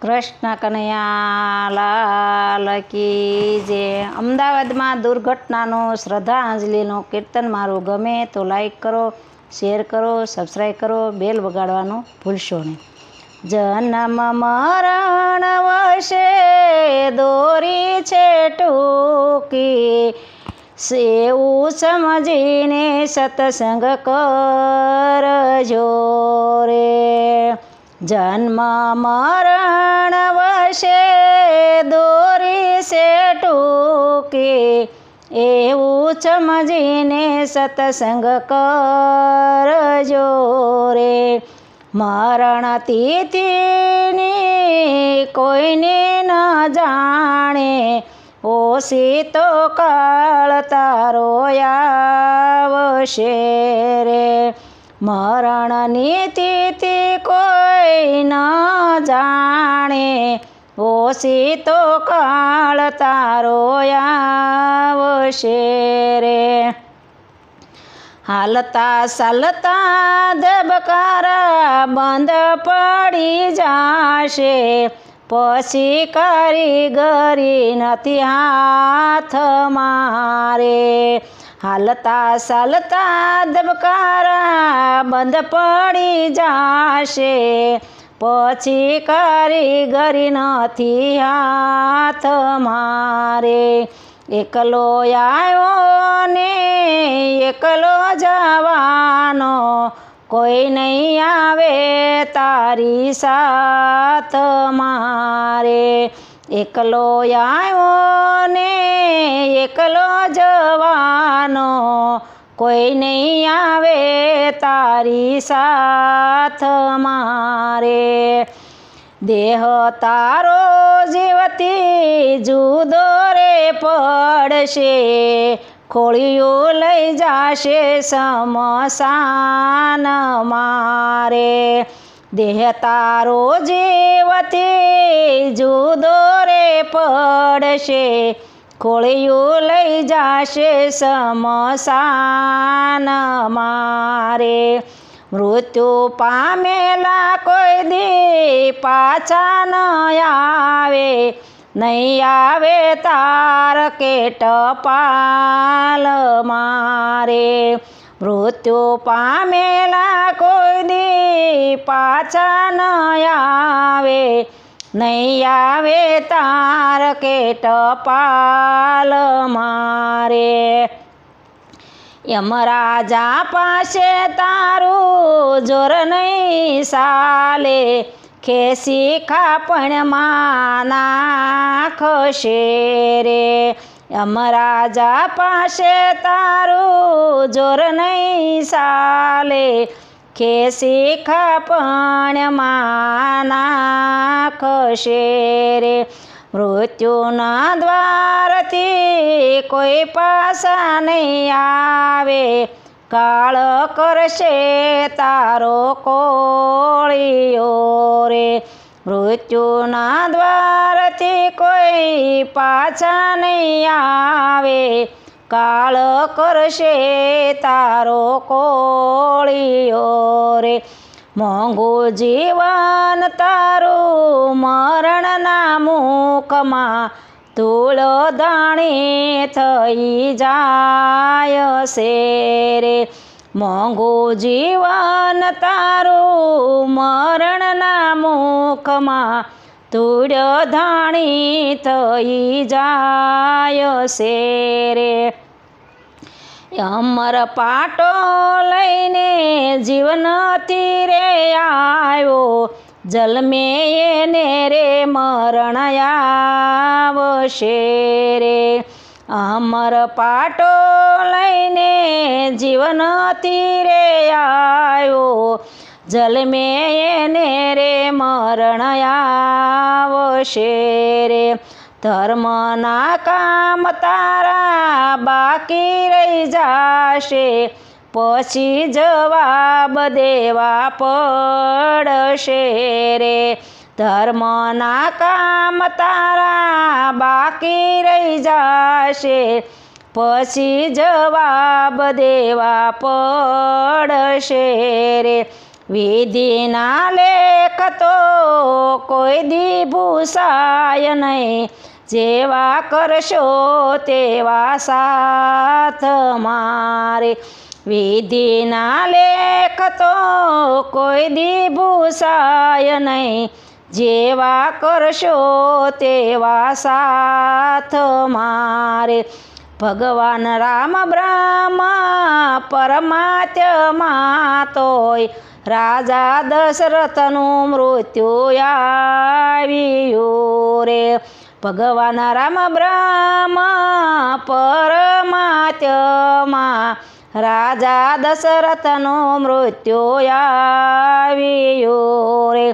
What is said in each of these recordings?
કૃષ્ણ કનૈયા લાલ કી જય। અમદાવાદમાં દુર્ઘટનાનો શ્રદ્ધાંજલિનો કીર્તન મારું ગમે તો લાઈક કરો, શેર કરો, સબસ્ક્રાઈબ કરો, બેલ વગાડવાનું ભૂલશો નહીં। જન્મ મરણ વશે દોરી છે ટૂંકી, એવું સમજીને સત્સંગ કરજો રે। જન્મ મરણ વશે દોરી છે ટૂંકી, એવું સમજીને સત્સંગ કરજો રે। મરણ તિથિની કોઈને ન જાણે, ઓછી તો કાળ તારો આવશે રે। મરણની તિથિ કોઈ ન જાણે, ઓછી તો કાળ તારો આવશે રે। હાલતા ચાલતા ધબકારા બંધ પડી જાશે, પછી કારીગરી નથી હાથ મારે। હાલતા ચાલતા ધબકારા બંધ પડી જાશે, પછી કારીગરી નથી હાથ મારે। એકલો આવ્યો ને એકલો જવાનો, કોઈ નહીં આવે તારી સાથ મારે। એકલો આવ્યો ને એકલો જવાનો, કોઈ નહીં આવે તારી સાથ મારે। દેહ તારો જીવથી જુદો રે પડશે, ખોળિયું લઈ જાશે સ્મશાન મારે। દેહ તારો જીવથી જુદો રે પડશે, ખોળિયું લઈ જાશે સ્મશાન મારે। મૃત્યુ પામેલા કોઈ દી પાછા ન આવે, નહીં આવે તાર કે ટપાલ મારે। મૃત્યુ પામેલા કોઈ દી પાછા ન આવે, નહીં આવે તાર કે ટપાલ મારે। યમરાજા પાસે તારું જોર નહીં ચાલે, ખેસી ખાપણમાં નાખશે રે। યમરાજા પાસે તારું જોર નહીં ચાલે, ખેસી ખાપણમાં નાખશે રે। મૃત્યુના દ્વારથી કોઈ પાછા નહીં આવે, કાળ કરશે તારો કોળિયો રે। મૃત્યુના દ્વારથી કોઈ પાછા નહીં આવે, કાળ કરશે તારો કોળિયો રે। મોંઘું જીવન તારું મરણના મુખમાં, ધૂળ ધાણી થઈ જાય છે રે। મોંઘું જીવન તારું મરણના મુખમાં, ધૂળ ધાણી થઈ જાય છે રે। અમર પાટો લઈને જીવનથી રે આવ્યો, જન્મે એને રે મરણ આવશે રે। અમર પાટો લઈને જીવનથી રે આવ્યો, જન્મે એને રે મરણ આવશે રે। ધર્મના કામ તારા બાકી રહી જાશે, પછી જવાબ દેવા પડશે રે। ધર્મના કામ તારા બાકી રહી જાશે, પછી જવાબ દેવા પડશે રે। વિધિના લેખ તો કોઈ દી ભૂસાય નહીં, જેવા કરશો તેવા સાથ મારે. વિધિના લેખ તો કોઈ દી ભૂસાય નહીં, જેવા કરશો તેવા સાથ મારે. ભગવાન રામ બ્રહ્મ પરમાત્મા તોય રાજા દશરથનું મૃત્યુ આવ્યું રે. ભગવાન રામ બ્રહ્મ પરમાત્મા રાજા દશરથનું મૃત્યુ આવ્યું રે.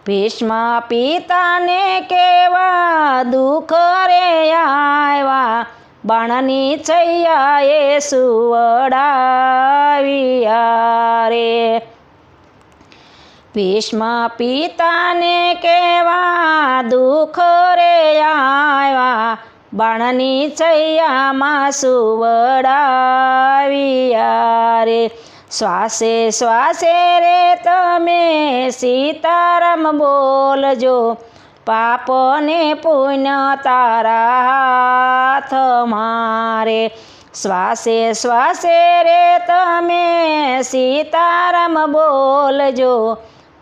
ભીષ્મ પિતાને કેવા દુઃખ રે આવ્યા, બાણની છૈયાએ સુવડાવ્યા રે. ભીષ્મ પિતાને કેવા દુઃખ રે આવ્યા, બાણની છૈયામાં સુવડાવ્યા રે. શ્વાસે શ્વાસે રે તમે સીતારામ બોલજો, પાપ ને પુણ્ય તારા હાથ મારે. શ્વાસે શ્વાસે રે તમે સીતારામ બોલજો,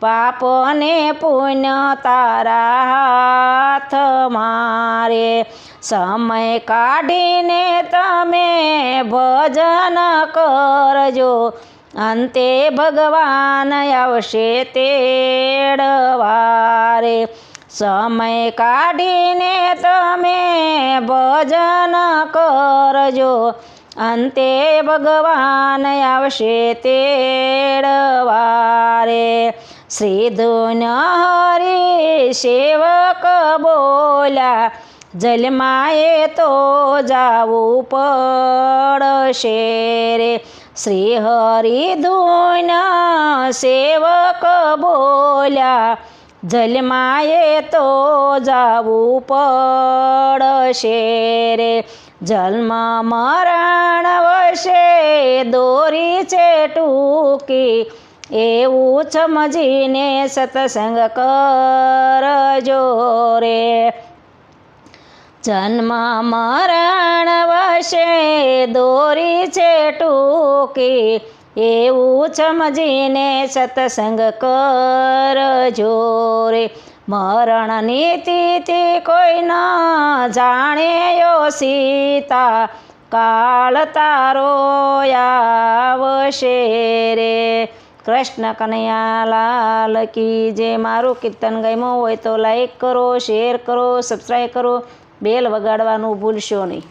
પાપ ને પુણ્ય તારા હાથ મારે. સમય કાઢીને તમે ભજન કરજો, અંતે ભગવાન આવશે તેડવા રે. સમય કાઢીને તમે ભજન કરજો, અંતે ભગવાન આવશે તેડવા રે. શ્રી ધૂન હરિ સેવક બોલ્યા, જલમાએ તો જાવું પડશે રે. શ્રી હરિ ધૂન સેવક બોલ્યા, જલમાએ તો જાવું પડશે રે. જન્મ મરણ વશે દોરી છે ટૂંકી, એવું સમજીને સત્સંગ કરજો રે. જન્મ મરણ વશે દોરી છે ટૂંકી, એવું સમજીને સત્સંગ કરજો રે. મરણની તિથિ કોઈ ન જાણે યો સીતા, કાળ તારો આવશે રે. કૃષ્ણ કનૈયા લાલ કી જય. મારું કીર્તન ગમ્યું હોય તો લાઈક કરો, શેર કરો, સબસ્ક્રાઈબ કરો, બેલ વગાડવાનું ભૂલશો નહીં.